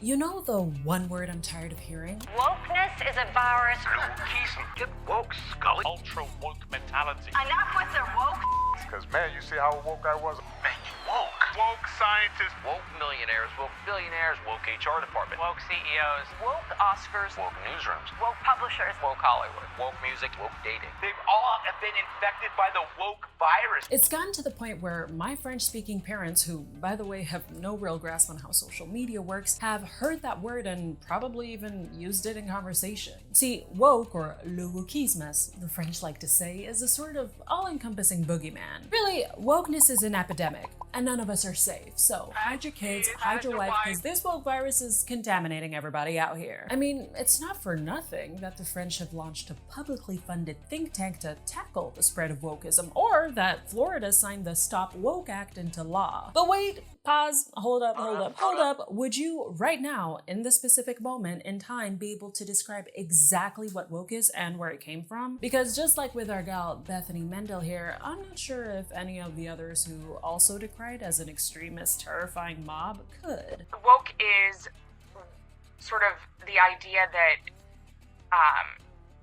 You know the one word I'm tired of hearing? Wokeness is a virus. Get woke, Scully. Ultra woke mentality. Enough with their woke. Because, man, you see how woke I was? Man, you woke. Woke scientists. Woke millionaires, woke billionaires, woke HR department, Woke CEOs. Woke Oscars. woke newsrooms, Woke publishers. woke Hollywood, woke music, woke dating. They've all been infected by the woke virus. It's gotten to the point where my French-speaking parents, who, by the way, have no real grasp on how social media works, have heard that word and probably even used it in conversation. See, woke, or le wokisme, as the French like to say, is a sort of all-encompassing boogeyman. Really, wokeness is an epidemic, and none of us are safe. So hide your kids, hide your wife, because this woke virus is contaminating everybody out here. I mean, it's not for nothing that the French have launched a publicly funded think tank to tackle the spread of wokeism, or that Florida signed the Stop Woke Act into law. But wait, pause, hold up. Would you, right now, in this specific moment in time, be able to describe exactly what woke is and where it came from? Because just like with our gal Bethany Mendel here, I'm not sure if any of the others who also decried as an extremist, terrifying mob could. Woke is sort of the idea that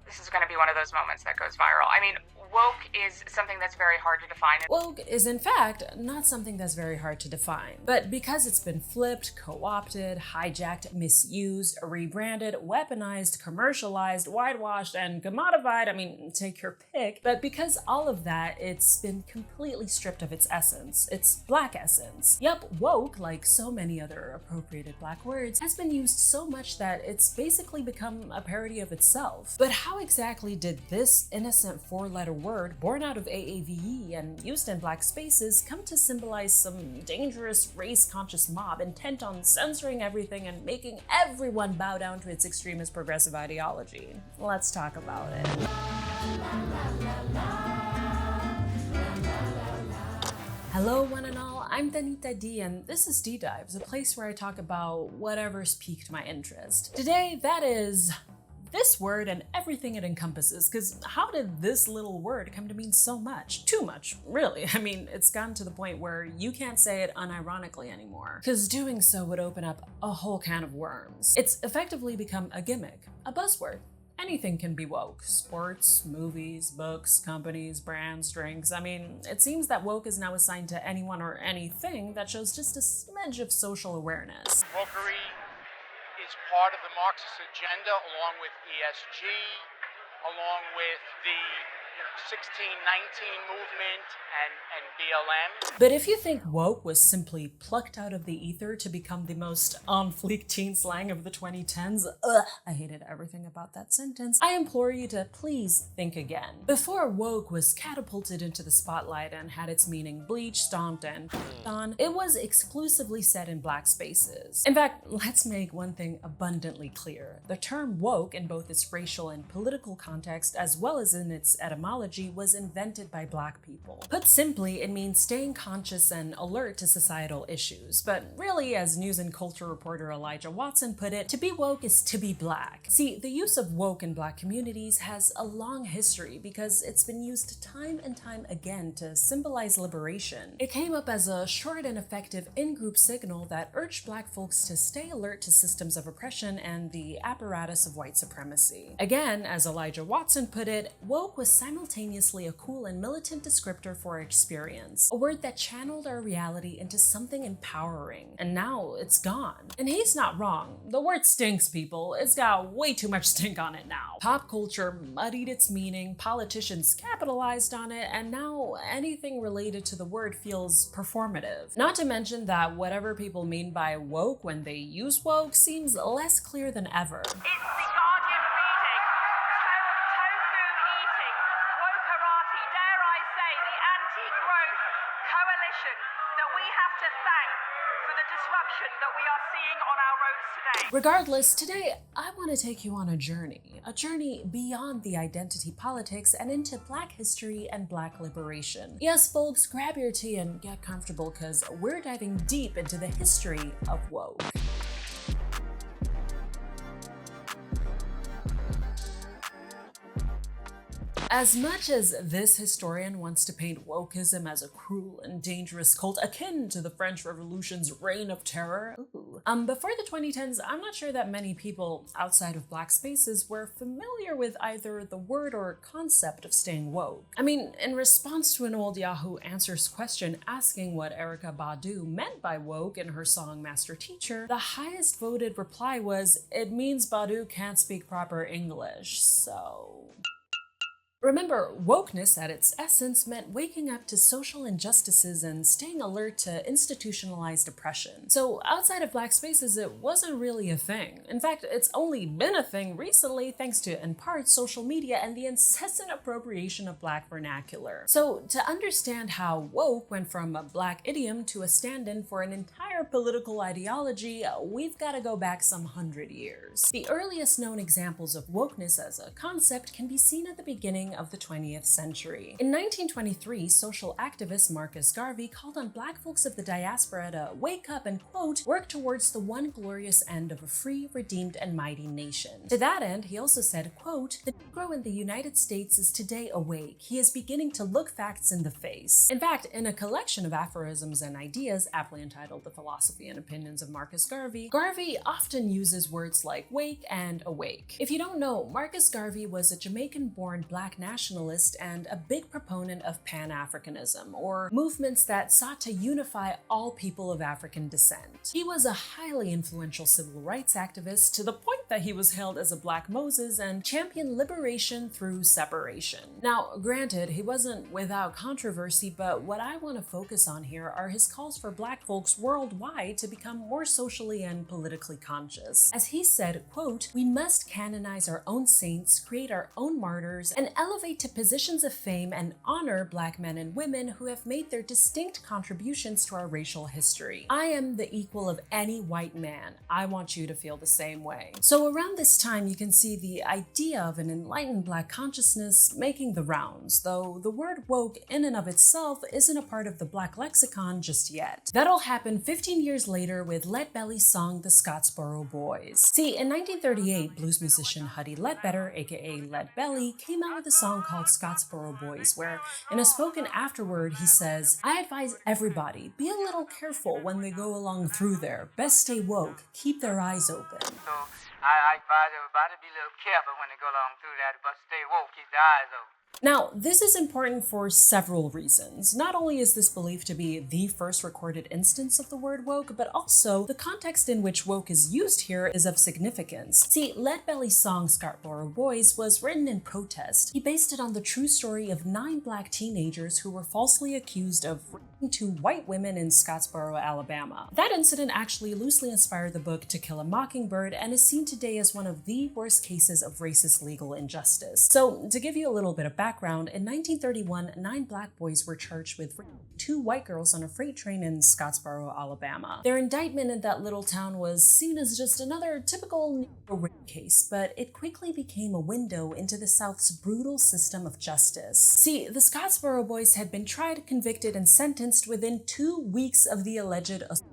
this is going to be one of those moments that goes viral. I mean, woke is something that's very hard to define. Woke is in fact not something that's very hard to define, but because it's been flipped, co-opted, hijacked, misused, rebranded, weaponized, commercialized, whitewashed, and commodified, I mean, take your pick, but because all of that, it's been completely stripped of its essence, its black essence. Yup, woke, like so many other appropriated black words, has been used so much that it's basically become a parody of itself. But how exactly did this innocent four-letter word born out of AAVE and used in black spaces come to symbolize some dangerous race-conscious mob intent on censoring everything and making everyone bow down to its extremist progressive ideology? Let's talk about it. Hello one and all, I'm Tanita D and this is D-Dives, a place where I talk about whatever's piqued my interest. Today, that is this word and everything it encompasses, because how did this little word come to mean so much? Too much, really. I mean, it's gotten to the point where you can't say it unironically anymore, because doing so would open up a whole can of worms. It's effectively become a gimmick, a buzzword. Anything can be woke. Sports, movies, books, companies, brands, drinks. I mean, it seems that woke is now assigned to anyone or anything that shows just a smidge of social awareness. Wokery is part of the Marxist agenda, along with ESG, along with the 1619 movement and BLM. But if you think woke was simply plucked out of the ether to become the most on-fleek teen slang of the 2010s, I hated everything about that sentence, I implore you to please think again. Before woke was catapulted into the spotlight and had its meaning bleached, stomped, and on, it was exclusively said in black spaces. In fact, let's make one thing abundantly clear. The term woke, in both its racial and political context, as well as in its etymology, was invented by black people. Put simply, it means staying conscious and alert to societal issues. But really, as news and culture reporter Elijah Watson put it, to be woke is to be black. See, the use of woke in black communities has a long history because it's been used time and time again to symbolize liberation. It came up as a short and effective in-group signal that urged black folks to stay alert to systems of oppression and the apparatus of white supremacy. Again, as Elijah Watson put it, woke was simultaneously a cool and militant descriptor for our experience, a word that channeled our reality into something empowering, and now it's gone. And he's not wrong. The word stinks, people. It's got way too much stink on it now. Pop culture muddied its meaning, politicians capitalized on it, and now anything related to the word feels performative. Not to mention that whatever people mean by woke when they use woke seems less clear than ever. It's the Guardian reading. Tofu eating. Wokerati, dare I say, the anti-growth coalition that we have to thank for the disruption that we are seeing on our roads today. Regardless, today I want to take you on a journey beyond the identity politics and into black history and black liberation. Yes, folks, grab your tea and get comfortable because we're diving deep into the history of woke. As much as this historian wants to paint wokeism as a cruel and dangerous cult akin to the French Revolution's reign of terror, ooh, Before the 2010s, I'm not sure that many people outside of Black spaces were familiar with either the word or concept of staying woke. I mean, in response to an old Yahoo Answers question asking what Erykah Badu meant by woke in her song Master Teacher, the highest voted reply was, "It means Badu can't speak proper English, so..." Remember, wokeness at its essence meant waking up to social injustices and staying alert to institutionalized oppression. So outside of Black spaces, it wasn't really a thing. In fact, it's only been a thing recently thanks to, in part, social media and the incessant appropriation of Black vernacular. So to understand how woke went from a Black idiom to a stand-in for an entire political ideology, we've got to go back some 100 years. The earliest known examples of wokeness as a concept can be seen at the beginning of the 20th century. In 1923, social activist Marcus Garvey called on Black folks of the diaspora to wake up and, quote, work towards the one glorious end of a free, redeemed, and mighty nation. To that end, he also said, quote, "The Negro in the United States is today awake. He is beginning to look facts in the face." In fact, in a collection of aphorisms and ideas, aptly entitled The Philosophy and Opinions of Marcus Garvey, Garvey often uses words like wake and awake. If you don't know, Marcus Garvey was a Jamaican-born Black nationalist and a big proponent of Pan-Africanism, or movements that sought to unify all people of African descent. He was a highly influential civil rights activist to the point that he was hailed as a Black Moses and championed liberation through separation. Now, granted, he wasn't without controversy, but what I want to focus on here are his calls for Black folks worldwide to become more socially and politically conscious. As he said, quote, "We must canonize our own saints, create our own martyrs, and elevate to positions of fame and honor Black men and women who have made their distinct contributions to our racial history. I am the equal of any white man. I want you to feel the same way." So around this time, you can see the idea of an enlightened Black consciousness making the rounds, though the word woke in and of itself isn't a part of the Black lexicon just yet. That'll happen 15 years later with Leadbelly's song The Scottsboro Boys. See, in 1938, blues musician Huddie Ledbetter, aka Leadbelly, came out with a song called Scottsboro Boys, where in a spoken afterword he says, "I advise everybody, be a little careful when they go along through there. Best stay woke, keep their eyes open." So I advise everybody to be a little careful when they go along through that, but stay woke, keep their eyes open. Now, this is important for several reasons. Not only is this believed to be the first recorded instance of the word woke, but also the context in which woke is used here is of significance. See, Leadbelly's song Scottsboro Boys was written in protest. He based it on the true story of 9 Black teenagers who were falsely accused of raping 2 white women in Scottsboro, Alabama. That incident actually loosely inspired the book To Kill a Mockingbird and is seen today as one of the worst cases of racist legal injustice. So, to give you a little bit of background, in 1931, 9 Black boys were charged with raping 2 white girls on a freight train in Scottsboro, Alabama. Their indictment in that little town was seen as just another typical Negro rape case, but it quickly became a window into the South's brutal system of justice. See, the Scottsboro boys had been tried, convicted, and sentenced within 2 weeks of the alleged assault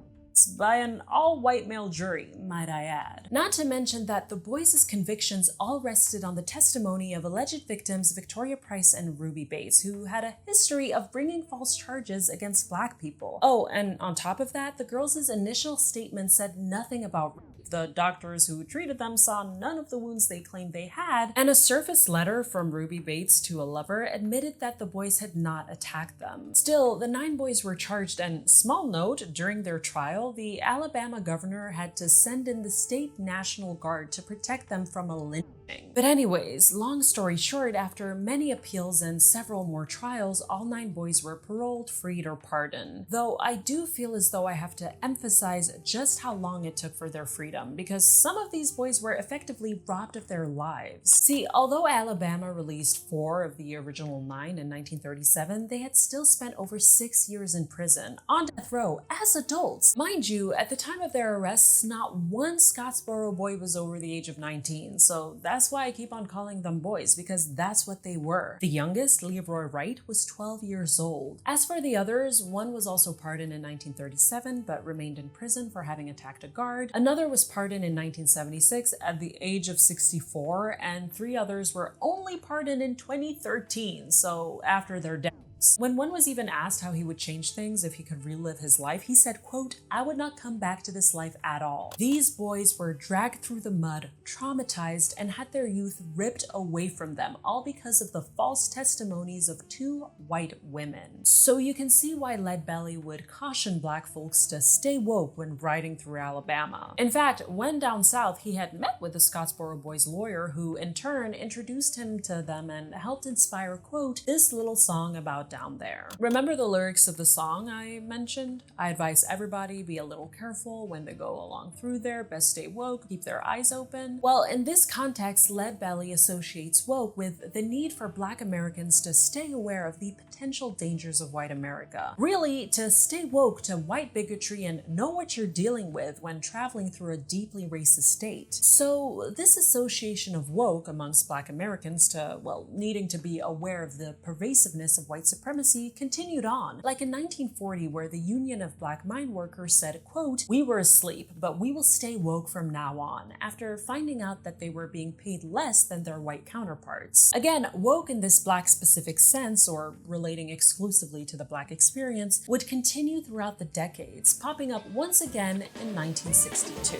by an all-white male jury, might I add. Not to mention that the boys' convictions all rested on the testimony of alleged victims Victoria Price and Ruby Bates, who had a history of bringing false charges against Black people. Oh, and on top of that, the girls' initial statement said nothing about rape. The doctors who treated them saw none of the wounds they claimed they had, and a surface letter from Ruby Bates to a lover admitted that the boys had not attacked them. Still, the 9 boys were charged, and small note, during their trial, the Alabama governor had to send in the state National Guard to protect them from a lynching. But anyways, long story short, after many appeals and several more trials, all 9 boys were paroled, freed, or pardoned. Though I do feel as though I have to emphasize just how long it took for their freedom, because some of these boys were effectively robbed of their lives. See, although Alabama released 4 of the original 9 in 1937, they had still spent over 6 years in prison, on death row, as adults. Mind you, at the time of their arrests, not one Scottsboro boy was over the age of 19, so that's why I keep on calling them boys, because that's what they were. The youngest, Leroy Wright, was 12 years old. As for the others, one was also pardoned in 1937, but remained in prison for having attacked a guard. Another was pardoned in 1976 at the age of 64, and 3 others were only pardoned in 2013, so after their death. When one was even asked how he would change things if he could relive his life, he said, quote, "I would not come back to this life at all. These boys were dragged through the mud, traumatized, and had their youth ripped away from them, all because of the false testimonies of two white women." So you can see why Leadbelly would caution black folks to stay woke when riding through Alabama. In fact, when down south, he had met with the Scottsboro Boys lawyer, who in turn introduced him to them and helped inspire, quote, "this little song about down there." Remember the lyrics of the song I mentioned? "I advise everybody be a little careful when they go along through there, best stay woke, keep their eyes open." Well, in this context, Leadbelly associates woke with the need for black Americans to stay aware of the potential dangers of white America. Really, to stay woke to white bigotry and know what you're dealing with when traveling through a deeply racist state. So this association of woke amongst black Americans to, well, needing to be aware of the pervasiveness of white supremacy continued on, like in 1940, where the Union of Black Mine Workers said, quote, "We were asleep, but we will stay woke from now on," after finding out that they were being paid less than their white counterparts. Again, woke in this black specific sense, or relating exclusively to the black experience, would continue throughout the decades, popping up once again in 1962.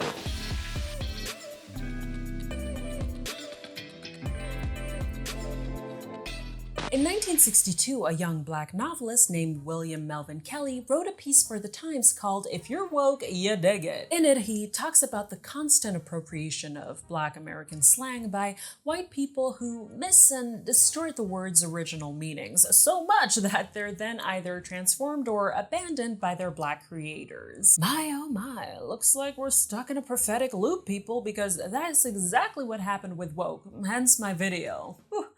In 1962, a young black novelist named William Melvin Kelly wrote a piece for The Times called "If You're Woke, You Dig It." In it, he talks about the constant appropriation of black American slang by white people who miss and distort the word's original meanings so much that they're then either transformed or abandoned by their black creators. My oh my, looks like we're stuck in a prophetic loop, people, because that's exactly what happened with woke, hence my video. Whew.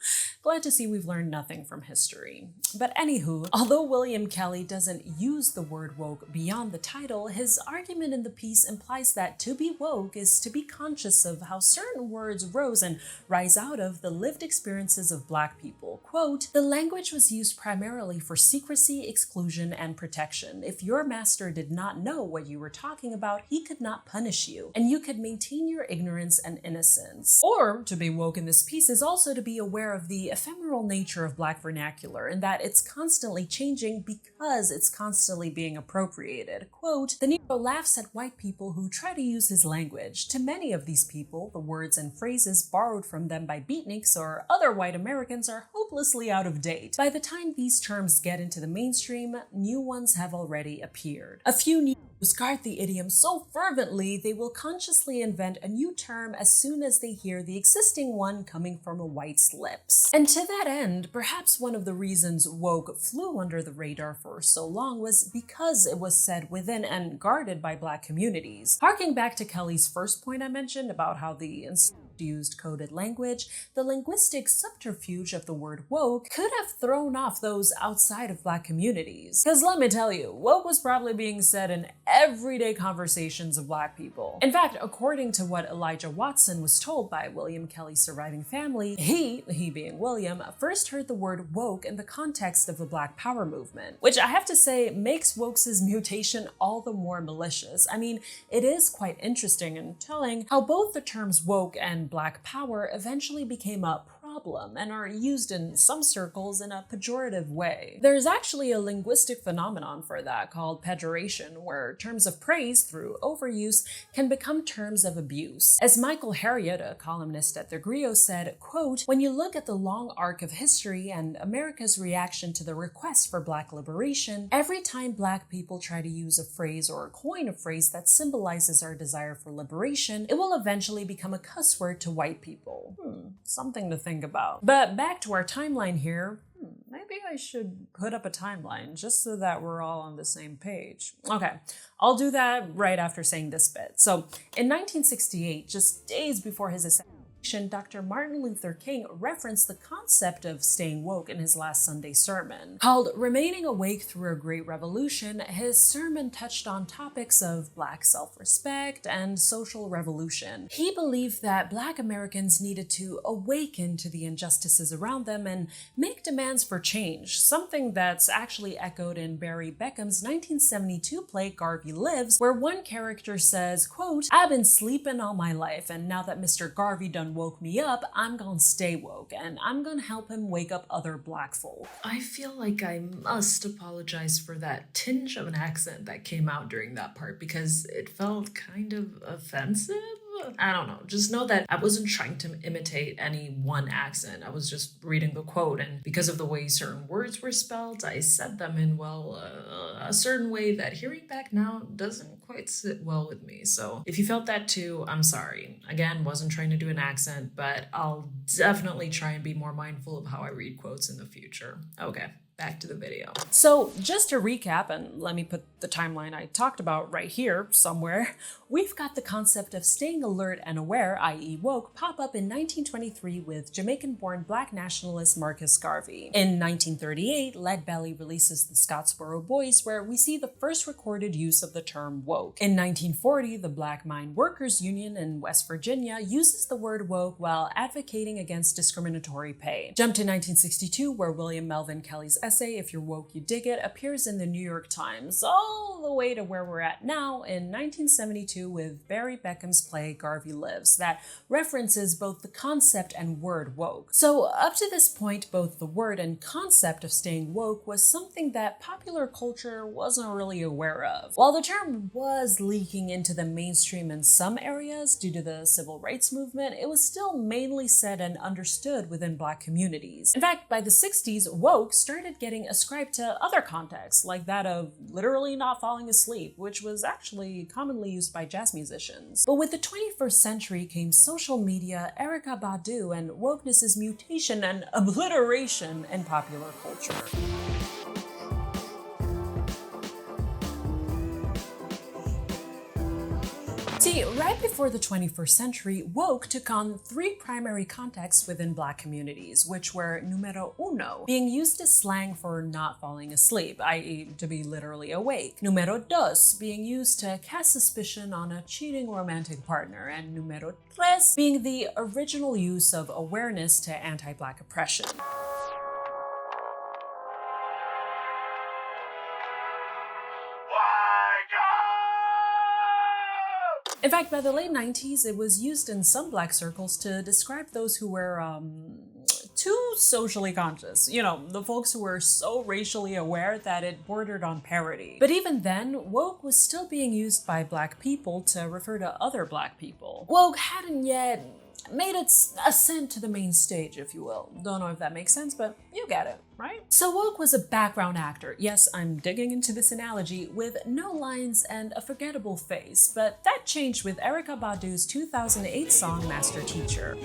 Glad to see we've learned nothing from history. But anywho, although William Kelly doesn't use the word woke beyond the title, his argument in the piece implies that to be woke is to be conscious of how certain words rose and rise out of the lived experiences of black people. Quote, "The language was used primarily for secrecy, exclusion, and protection. If your master did not know what you were talking about, he could not punish you, and you could maintain your ignorance and innocence." Or, to be woke in this piece is also to be aware of the ephemeral nature of black vernacular, and that it's constantly changing because it's constantly being appropriated. Quote, "The Negro laughs at white people who try to use his language. To many of these people, the words and phrases borrowed from them by beatniks or other white Americans are hopelessly out of date. By the time these terms get into the mainstream, new ones have already appeared. A few Negroes guard the idiom so fervently they will consciously invent a new term as soon as they hear the existing one coming from a white's lips." And to that end, perhaps one of the reasons woke flew under the radar for so long was because it was said within and guarded by black communities. Harking back to Kelly's first point I mentioned about how the used coded language, the linguistic subterfuge of the word woke could have thrown off those outside of black communities. Because let me tell you, woke was probably being said in everyday conversations of black people. In fact, according to what Elijah Watson was told by William Kelly's surviving family, he being William, first heard the word woke in the context of the Black Power movement, which I have to say makes woke's mutation all the more malicious. I mean, it is quite interesting and telling how both the terms woke and Black Power eventually became a problem and are used in some circles in a pejorative way. There's actually a linguistic phenomenon for that called pejoration, where terms of praise through overuse can become terms of abuse. As Michael Harriot, a columnist at The Griot, said, quote, "When you look at the long arc of history and America's reaction to the request for Black liberation, every time Black people try to use a phrase or coin a phrase that symbolizes our desire for liberation, it will eventually become a cuss word to white people." Something to think about. But back to our timeline here. Maybe I should put up a timeline just so that we're all on the same page. Okay, I'll do that right after saying this bit. So in 1968, just days before his assassination, Dr. Martin Luther King referenced the concept of staying woke in his last Sunday sermon. Called "Remaining Awake Through a Great Revolution," his sermon touched on topics of Black self-respect and social revolution. He believed that Black Americans needed to awaken to the injustices around them and make demands for change, something that's actually echoed in Barry Beckham's 1972 play Garvey Lives, where one character says, quote, "I've been sleeping all my life, and now that Mr. Garvey done done woke me up, I'm gonna stay woke, and I'm gonna help him wake up other black folk. I feel like I must apologize for that tinge of an accent that came out during that part because it felt kind of offensive. I don't know. Just know that I wasn't trying to imitate any one accent. I was just reading the quote, and because of the way certain words were spelled, I said them in, well, a certain way that hearing back now doesn't quite sit well with me. So if you felt that too, I'm sorry. Again, wasn't trying to do an accent, but I'll definitely try and be more mindful of how I read quotes in the future. Okay. Back to the video. So just to recap, and let me put the timeline I talked about right here somewhere, we've got the concept of staying alert and aware, i.e. woke, pop up in 1923 with Jamaican-born black nationalist Marcus Garvey. In 1938, Lead Belly releases the Scottsboro Boys, where we see the first recorded use of the term woke. In 1940, the Black Mine Workers Union in West Virginia uses the word woke while advocating against discriminatory pay. Jump to 1962, where William Melvin Kelly's essay, If You're Woke, You Dig It, appears in the New York Times, all the way to where we're at now in 1972 with Barry Beckham's play Garvey Lives, that references both the concept and word woke. So up to this point, both the word and concept of staying woke was something that popular culture wasn't really aware of. While the term was leaking into the mainstream in some areas due to the civil rights movement, it was still mainly said and understood within Black communities. In fact, by the 60s, woke started getting ascribed to other contexts, like that of literally not falling asleep, which was actually commonly used by jazz musicians. But with the 21st century came social media, Erykah Badu, and wokeness's mutation and obliteration in popular culture. See, right before the 21st century, woke took on three primary contexts within Black communities, which were numero uno, being used as slang for not falling asleep, i.e. to be literally awake; numero dos, being used to cast suspicion on a cheating romantic partner; and numero tres, being the original use of awareness to anti-Black oppression. In fact, by the late 90s, it was used in some Black circles to describe those who were, too socially conscious. You know, the folks who were so racially aware that it bordered on parody. But even then, woke was still being used by Black people to refer to other Black people. Woke hadn't yet made its ascent to the main stage, if you will. Don't know if that makes sense, but you get it, right? So woke was a background actor. Yes, I'm digging into this analogy, with no lines and a forgettable face, but that changed with Erykah Badu's 2008 song Master Teacher.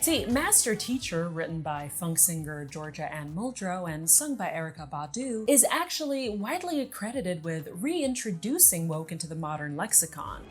See, Master Teacher, written by funk singer Georgia Ann Muldrow and sung by Erykah Badu, is actually widely credited with reintroducing woke into the modern lexicon.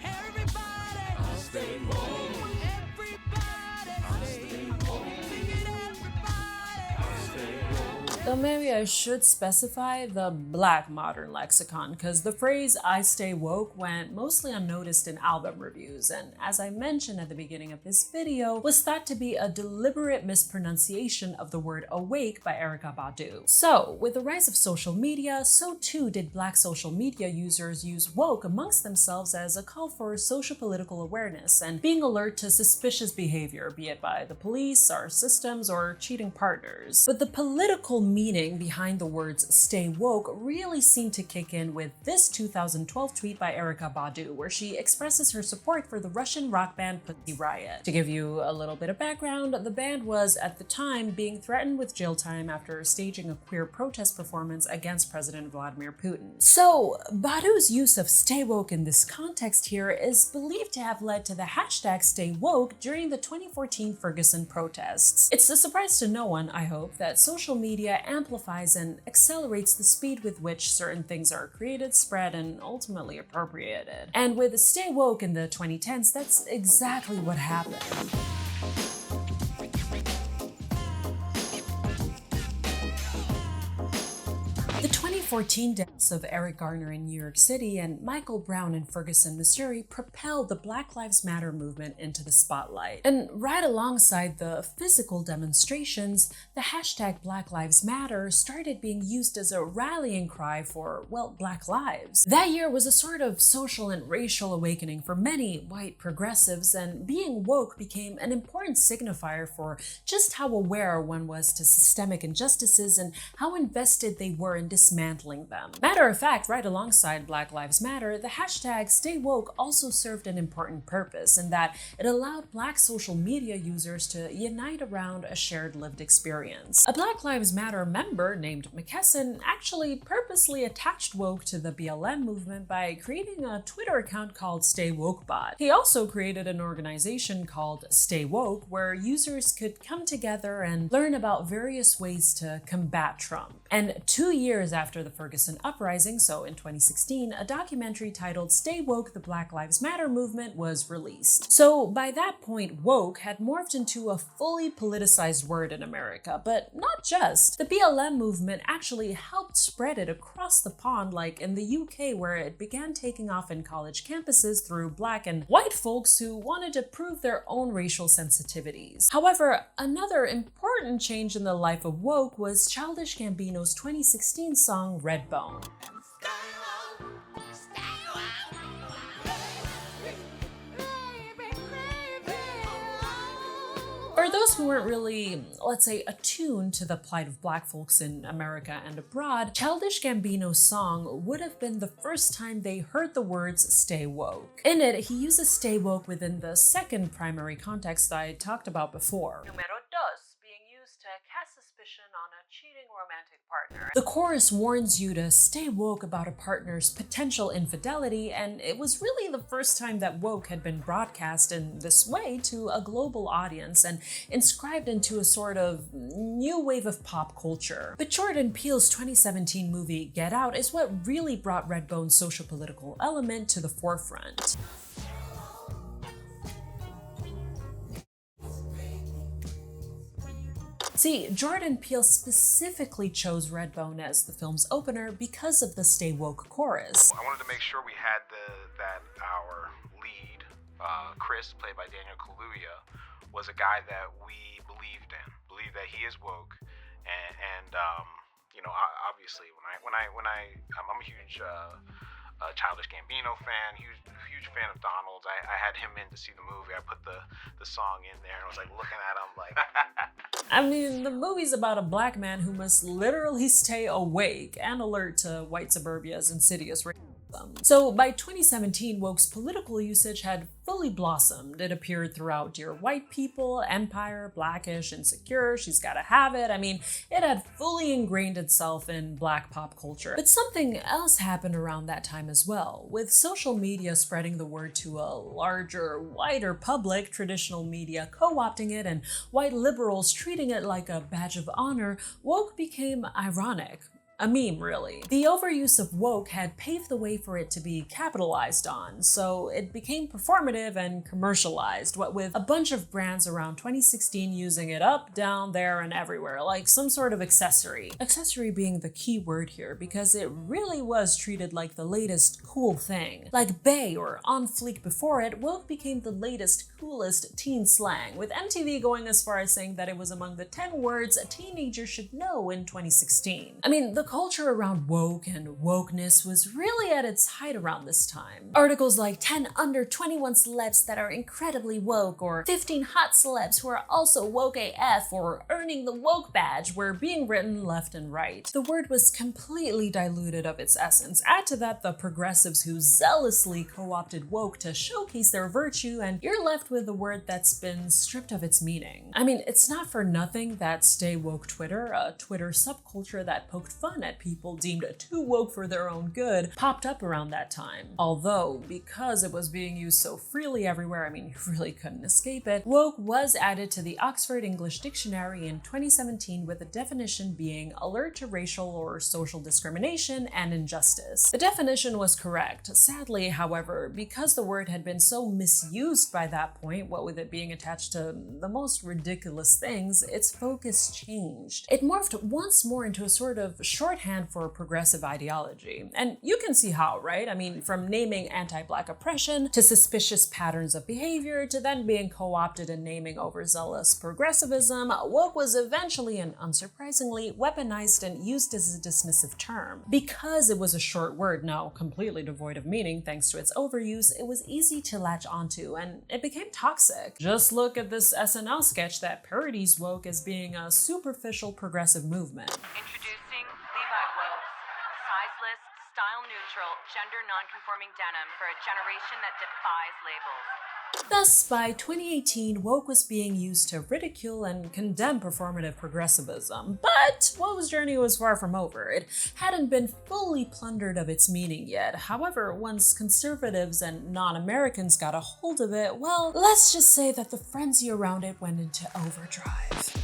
Though maybe I should specify the Black modern lexicon, because the phrase "I stay woke" went mostly unnoticed in album reviews, and as I mentioned at the beginning of this video, was thought to be a deliberate mispronunciation of the word awake by Erykah Badu. So, with the rise of social media, so too did Black social media users use woke amongst themselves as a call for social political awareness and being alert to suspicious behavior, be it by the police, our systems, or cheating partners. But the political meaning behind the words "stay woke" really seemed to kick in with this 2012 tweet by Erykah Badu, where she expresses her support for the Russian rock band Pussy Riot. To give you a little bit of background, the band was at the time being threatened with jail time after staging a queer protest performance against President Vladimir Putin. So Badu's use of "stay woke" in this context here is believed to have led to the hashtag #StayWoke during the 2014 Ferguson protests. It's a surprise to no one, I hope, that social media amplifies and accelerates the speed with which certain things are created, spread, and ultimately appropriated. And with "Stay Woke" in the 2010s, that's exactly what happened. The 2014 deaths of Eric Garner in New York City and Michael Brown in Ferguson, Missouri propelled the Black Lives Matter movement into the spotlight. And right alongside the physical demonstrations, the hashtag Black Lives Matter started being used as a rallying cry for, well, Black lives. That year was a sort of social and racial awakening for many white progressives, and being woke became an important signifier for just how aware one was to systemic injustices and how invested they were in dismantling them. Matter of fact, right alongside Black Lives Matter, the hashtag STAYWOKE also served an important purpose in that it allowed Black social media users to unite around a shared lived experience. A Black Lives Matter member named McKesson actually purposely attached woke to the BLM movement by creating a Twitter account called STAYWOKEBot. He also created an organization called STAYWOKE where users could come together and learn about various ways to combat Trump. And 2 years after the Ferguson uprising, so in 2016, a documentary titled Stay Woke, the Black Lives Matter movement was released. So by that point, woke had morphed into a fully politicized word in America, but not just. The BLM movement actually helped spread it across the pond, like in the UK, where it began taking off in college campuses through Black and white folks who wanted to prove their own racial sensitivities. However, another important change in the life of woke was Childish Gambino's 2016 song Redbone. For those who weren't really, let's say, attuned to the plight of Black folks in America and abroad, Childish Gambino's song would have been the first time they heard the words stay woke. In it, he uses stay woke within the second primary context I talked about before. Numero dos, being used to cast suspicion on a cheating romantic partner. The chorus warns you to stay woke about a partner's potential infidelity, and it was really the first time that woke had been broadcast in this way to a global audience and inscribed into a sort of new wave of pop culture. But Jordan Peele's 2017 movie Get Out is what really brought Redbone's socio-political element to the forefront. See, Jordan Peele specifically chose Redbone as the film's opener because of the Stay Woke chorus. I wanted to make sure we had that our lead, Chris, played by Daniel Kaluuya, was a guy that we believed that he is woke, and you know, obviously when I'm a huge Childish Gambino fan, huge fan of Donald's. I had him in to see the movie. I put the song in there and I was like looking at him like I mean, the movie's about a Black man who must literally stay awake and alert to white suburbia's insidious racism. So by 2017, woke's political usage had fully blossomed. It appeared throughout Dear White People, Empire, Blackish, Insecure, She's Gotta Have It. I mean, it had fully ingrained itself in Black pop culture. But something else happened around that time as well. With social media spreading the word to a larger, wider public, traditional media co-opting it, and white liberals treating it like a badge of honor, woke became ironic. A meme, really. The overuse of woke had paved the way for it to be capitalized on, so it became performative and commercialized, what with a bunch of brands around 2016 using it up, down, there, and everywhere, like some sort of accessory. Accessory being the key word here, because it really was treated like the latest cool thing. Like Bae or On Fleek before it, woke became the latest, coolest teen slang, with MTV going as far as saying that it was among the 10 words a teenager should know in 2016. I mean, the culture around woke and wokeness was really at its height around this time. Articles like 10 under 21 celebs that are incredibly woke, or 15 hot celebs who are also woke AF, or earning the woke badge were being written left and right. The word was completely diluted of its essence. Add to that the progressives who zealously co-opted woke to showcase their virtue, and you're left with a word that's been stripped of its meaning. I mean, it's not for nothing that Stay Woke Twitter, a Twitter subculture that poked fun at people deemed too woke for their own good, popped up around that time. Although, because it was being used so freely everywhere, I mean, you really couldn't escape it, woke was added to the Oxford English Dictionary in 2017 with the definition being alert to racial or social discrimination and injustice. The definition was correct. Sadly, however, because the word had been so misused by that point, what with it being attached to the most ridiculous things, its focus changed. It morphed once more into a sort of short shorthand for progressive ideology. And you can see how, right? I mean, from naming anti-Black oppression to suspicious patterns of behavior to then being co-opted and naming overzealous progressivism, woke was eventually and unsurprisingly weaponized and used as a dismissive term. Because it was a short word now completely devoid of meaning thanks to its overuse, it was easy to latch onto and it became toxic. Just look at this SNL sketch that parodies woke as being a superficial progressive movement. Introducing Levi Wokes, sizeless, style neutral, gender non-conforming denim for a generation that defies labels. Thus, by 2018, woke was being used to ridicule and condemn performative progressivism. But woke's journey was far from over. It hadn't been fully plundered of its meaning yet. However, once conservatives and non-Americans got a hold of it, well, let's just say that the frenzy around it went into overdrive.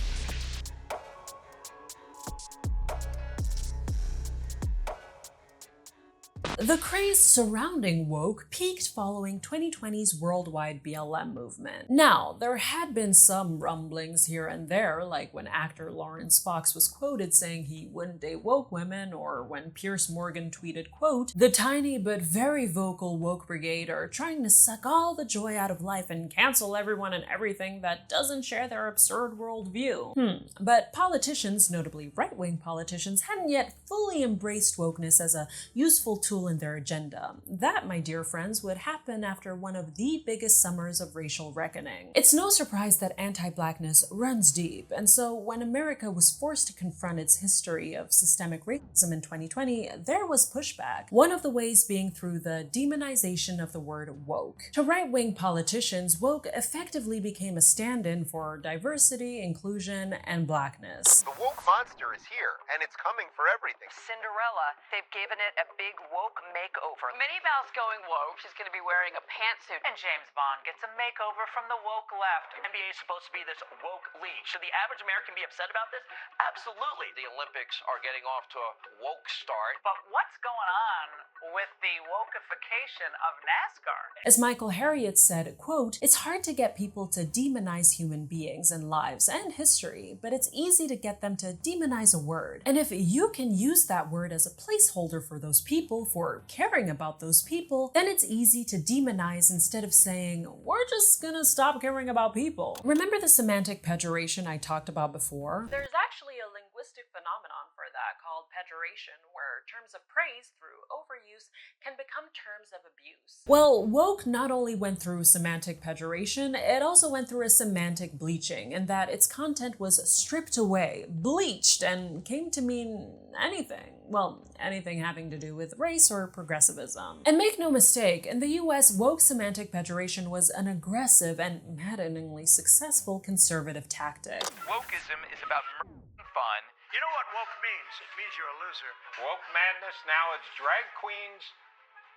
The craze surrounding woke peaked following 2020's worldwide BLM movement. Now, there had been some rumblings here and there, like when actor Lawrence Fox was quoted saying he wouldn't date woke women, or when Piers Morgan tweeted, quote, "The tiny but very vocal woke brigade are trying to suck all the joy out of life and cancel everyone and everything that doesn't share their absurd worldview." But politicians, notably right-wing politicians, hadn't yet fully embraced wokeness as a useful tool in their agenda. That, my dear friends, would happen after one of the biggest summers of racial reckoning. It's no surprise that anti-Blackness runs deep, and so when America was forced to confront its history of systemic racism in 2020, there was pushback. One of the ways being through the demonization of the word woke. To right-wing politicians, woke effectively became a stand-in for diversity, inclusion, and Blackness. The woke monster is here, and it's coming for everything. Cinderella, they've given it a big woke makeover. Minnie Val's going woke. She's going to be wearing a pantsuit. And James Bond gets a makeover from the woke left. NBA is supposed to be this woke league. Should the average American be upset about this? Absolutely. The Olympics are getting off to a woke start. But what's going on with the wokeification of NASCAR? As Michael Harriot said, quote, "It's hard to get people to demonize human beings and lives and history, but it's easy to get them to demonize a word. And if you can use that word as a placeholder for those people, for caring about those people, then it's easy to demonize instead of saying, we're just gonna stop caring about people." Remember the semantic pejoration I talked about before? There's actually a linguistic phenomenon for that called pejoration, where terms of praise through overuse can become terms of abuse. Well, woke not only went through semantic pejoration, it also went through a semantic bleaching, in that its content was stripped away, bleached, and came to mean anything. Well, anything having to do with race or progressivism. And make no mistake, in the US, woke semantic pejoration was an aggressive and maddeningly successful conservative tactic. Wokeism is about fun. You know what woke means? It means you're a loser. Woke madness, now it's drag queens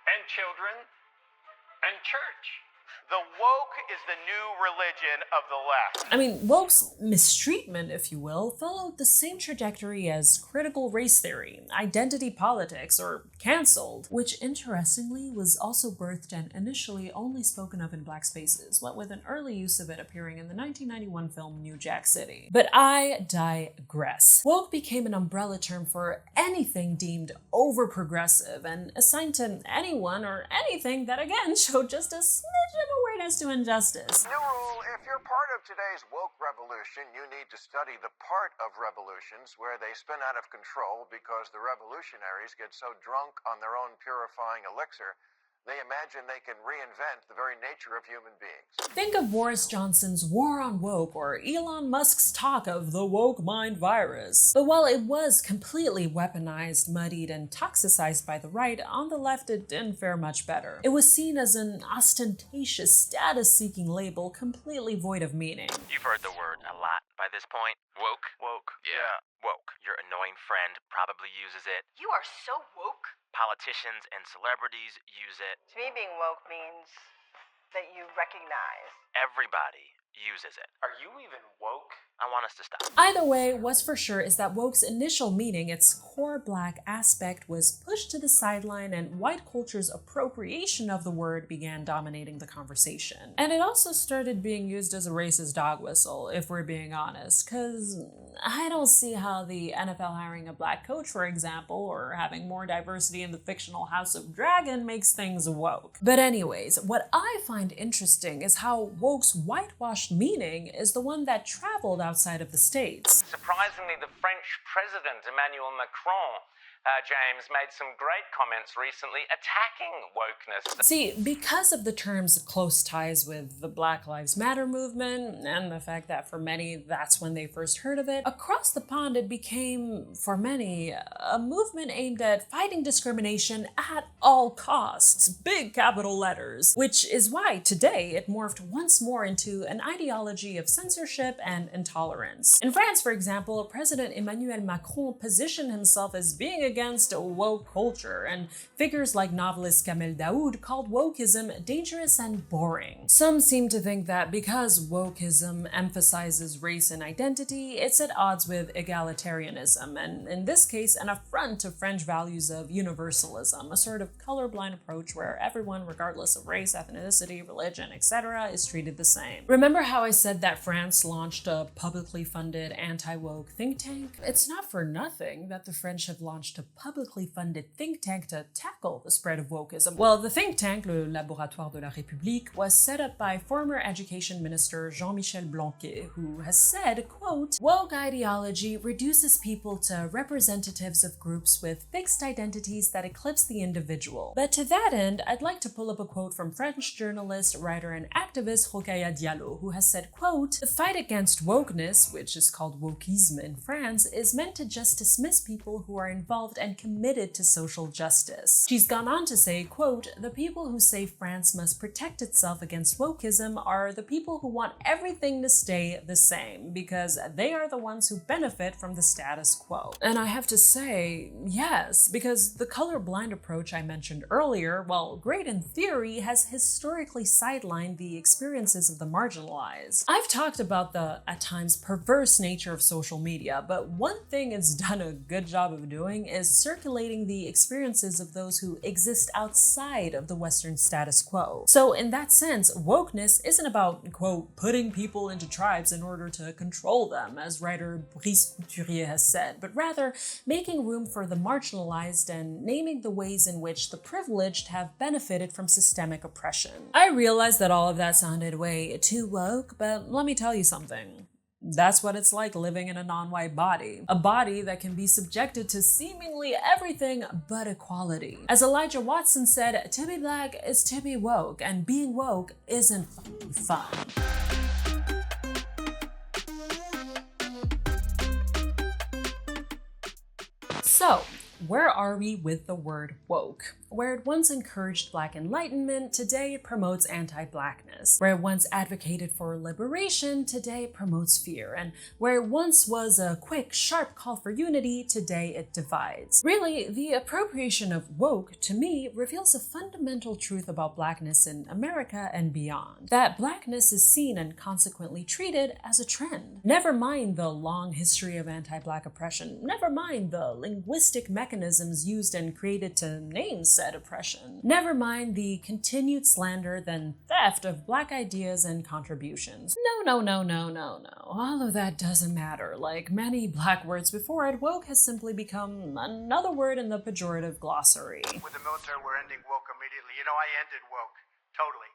and children and church. The woke is the new religion of the left. I mean, woke's mistreatment, if you will, followed the same trajectory as critical race theory, identity politics, or canceled, which interestingly was also birthed and initially only spoken of in Black spaces, what with an early use of it appearing in the 1991 film New Jack City. But I digress. Woke became an umbrella term for anything deemed over-progressive and assigned to anyone or anything that again showed just a smidge of awareness to injustice. New rule, if you're part of today's woke revolution, you need to study the part of revolutions where they spin out of control because the revolutionaries get so drunk on their own purifying elixir, they imagine they can reinvent the very nature of human beings. Think of Boris Johnson's war on woke or Elon Musk's talk of the woke mind virus. But while it was completely weaponized, muddied, and toxicized by the right, on the left it didn't fare much better. It was seen as an ostentatious, status-seeking label completely void of meaning. You've heard the word a lot by this point. Woke? Woke. Yeah, woke. Your annoying friend probably uses it. You are so woke. Politicians and celebrities use it. To me, being woke means that you recognize. Everybody uses it. Are you even woke? I want us to stop. Either way, what's for sure is that woke's initial meaning, its core black aspect, was pushed to the sideline, and white culture's appropriation of the word began dominating the conversation. And it also started being used as a racist dog whistle, if we're being honest, because I don't see how the NFL hiring a black coach, for example, or having more diversity in the fictional House of Dragon makes things woke. But anyways, what I find interesting is how woke's whitewashed meaning is the one that traveled outside of the States. Surprisingly, the French president, Emmanuel Macron, James, made some great comments recently attacking wokeness. See, because of the term's close ties with the Black Lives Matter movement, and the fact that for many that's when they first heard of it, across the pond it became, for many, a movement aimed at fighting discrimination at all costs, big capital letters, which is why today it morphed once more into an ideology of censorship and intolerance. In France, for example, President Emmanuel Macron positioned himself as being against woke culture, and figures like novelist Kamel Daoud called wokeism dangerous and boring. Some seem to think that because wokeism emphasizes race and identity, it's at odds with egalitarianism, and in this case, an affront to French values of universalism, a sort of colorblind approach where everyone, regardless of race, ethnicity, religion, etc., is treated the same. Remember how I said that France launched a publicly funded anti-woke think tank? It's not for nothing that the French have launched a publicly funded think tank to tackle the spread of wokeism. Well, the think tank, le Laboratoire de la République, was set up by former Education Minister Jean-Michel Blanquet, who has said, quote, "Woke ideology reduces people to representatives of groups with fixed identities that eclipse the individual." But to that end, I'd like to pull up a quote from French journalist, writer, and activist Rokhaya Diallo, who has said, quote, "The fight against wokeness, which is called wokisme in France, is meant to just dismiss people who are involved and committed to social justice." She's gone on to say, quote, "The people who say France must protect itself against wokeism are the people who want everything to stay the same, because they are the ones who benefit from the status quo." And I have to say, yes, because the colorblind approach I mentioned earlier, while great in theory, has historically sidelined the experiences of the marginalized. I've talked about the, at times, perverse nature of social media, but one thing it's done a good job of doing is circulating the experiences of those who exist outside of the Western status quo. So in that sense, wokeness isn't about, quote, putting people into tribes in order to control them, as writer Brice Couturier has said, but rather making room for the marginalized and naming the ways in which the privileged have benefited from systemic oppression. I realize that all of that sounded way too woke, but let me tell you something. That's what it's like living in a non-white body. A body that can be subjected to seemingly everything but equality. As Elijah Watson said, to be black is to be woke, and being woke isn't fun. So, where are we with the word woke? Where it once encouraged Black enlightenment, today it promotes anti-Blackness. Where it once advocated for liberation, today it promotes fear. And where it once was a quick, sharp call for unity, today it divides. Really, the appropriation of woke, to me, reveals a fundamental truth about Blackness in America and beyond. That Blackness is seen and consequently treated as a trend. Never mind the long history of anti-Black oppression. Never mind the linguistic mechanisms used and created to name said oppression. Never mind the continued slander then theft of Black ideas and contributions. No. All of that doesn't matter. Like many Black words before it, woke has simply become another word in the pejorative glossary. With the military, we're ending woke immediately. You know, I ended woke, totally.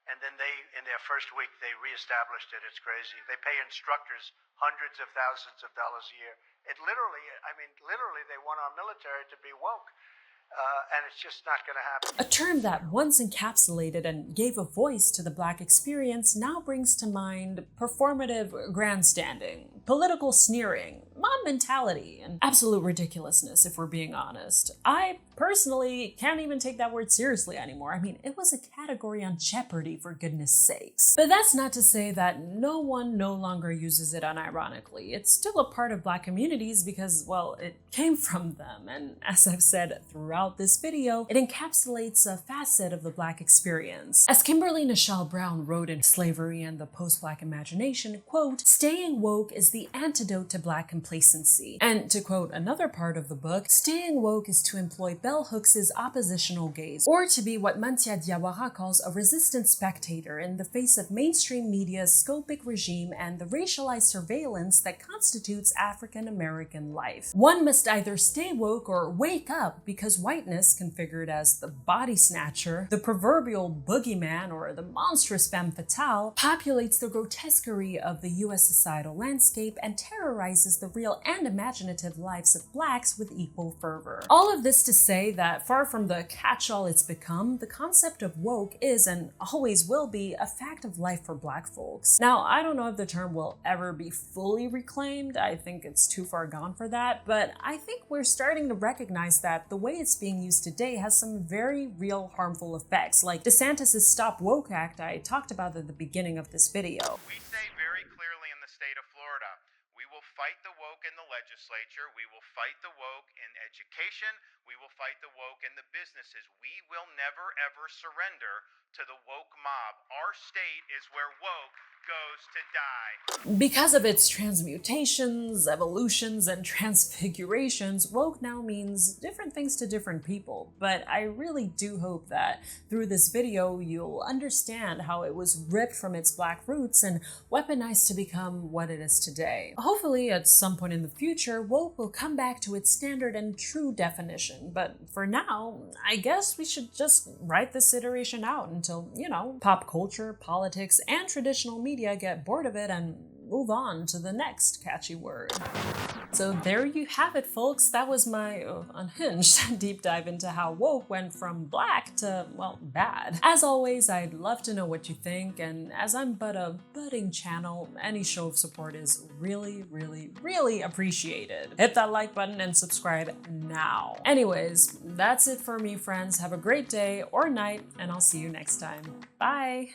And then they, in their first week, they reestablished it. It's crazy. They pay instructors hundreds of thousands of dollars a year. It literally, literally they want our military to be woke. And it's just not going to happen. A term that once encapsulated and gave a voice to the Black experience now brings to mind performative grandstanding, political sneering, mob mentality, and absolute ridiculousness, if we're being honest. I personally can't even take that word seriously anymore. I mean, it was a category on Jeopardy, for goodness sakes. But that's not to say that no one no longer uses it unironically. It's still a part of Black communities because, well, it came from them. And as I've said throughout throughout this video, it encapsulates a facet of the Black experience. As Kimberly Nichelle Brown wrote in Slavery and the Post-Black Imagination, quote, "Staying woke is the antidote to Black complacency." And to quote another part of the book, staying woke is to employ bell hooks' oppositional gaze, or to be what Mantia Diawara calls a resistant spectator in the face of mainstream media's scopic regime and the racialized surveillance that constitutes African American life. One must either stay woke or wake up, because whiteness, configured as the body snatcher, the proverbial boogeyman, or the monstrous femme fatale, populates the grotesquerie of the US societal landscape and terrorizes the real and imaginative lives of Blacks with equal fervor. All of this to say that far from the catch-all it's become, the concept of woke is and always will be a fact of life for Black folks. Now, I don't know if the term will ever be fully reclaimed. I think it's too far gone for that, but I think we're starting to recognize that the way it's being used today has some very real harmful effects, like DeSantis' Stop Woke Act I talked about at the beginning of this video. We say very clearly in the state of Florida, we will fight the woke in the legislature, we will fight the woke in education, we will fight the woke in the businesses. We will never ever surrender to the woke mob. Our state is where woke goes to die. Because of its transmutations, evolutions, and transfigurations, woke now means different things to different people. But I really do hope that through this video, you'll understand how it was ripped from its Black roots and weaponized to become what it is today. Hopefully, at some point in the future, woke will come back to its standard and true definition. But for now, I guess we should just write this iteration out until, pop culture, politics, and traditional media get bored of it and move on to the next catchy word. So there you have it, folks. That was my unhinged deep dive into how woke went from Black to, well, bad. As always, I'd love to know what you think, and as I'm but a budding channel, any show of support is really, really, really appreciated. Hit that like button and subscribe now. Anyways, that's it for me, friends. Have a great day or night, and I'll see you next time. Bye!